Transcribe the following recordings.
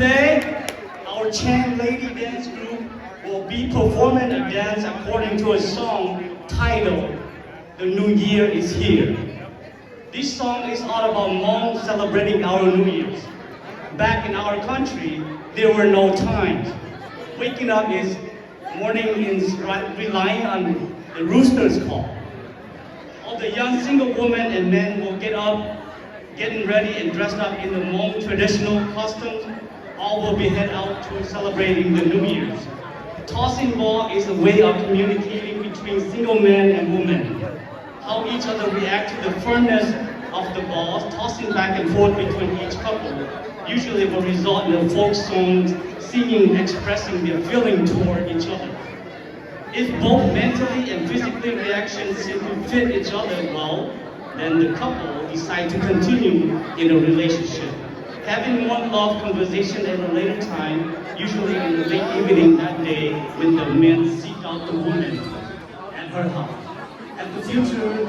Today, our Chan Lady Dance Group will be performing a dance according to a song titled The New Year is Here. This song is all about Hmong celebrating our New Year's. Back in our country, there were no times. Waking up is morning is relying on the rooster's call. All the young single women and men will get up, getting ready and dressed up in the Hmong traditional costumes. All will be head out to celebrating the New Year's. Tossing ball is a way of communicating between single men and women. How each other react to the firmness of the balls, tossing back and forth between each couple, usually will result in a folk songs, singing, expressing their feeling toward each other. If both mentally and physically reactions seem to fit each other well, then the couple decide to continue in a relationship. Having one love conversation at a later time, usually in the late evening that day, when the men seek out the woman and her house. And the future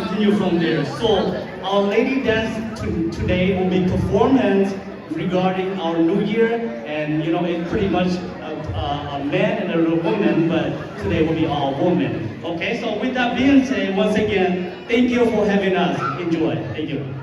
continue from there. So our lady dance today will be performance regarding our New Year, and it's pretty much a man and a woman, but today will be all women. Okay, so with that being said, once again, thank you for having us. Enjoy. Thank you.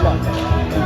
ก่อน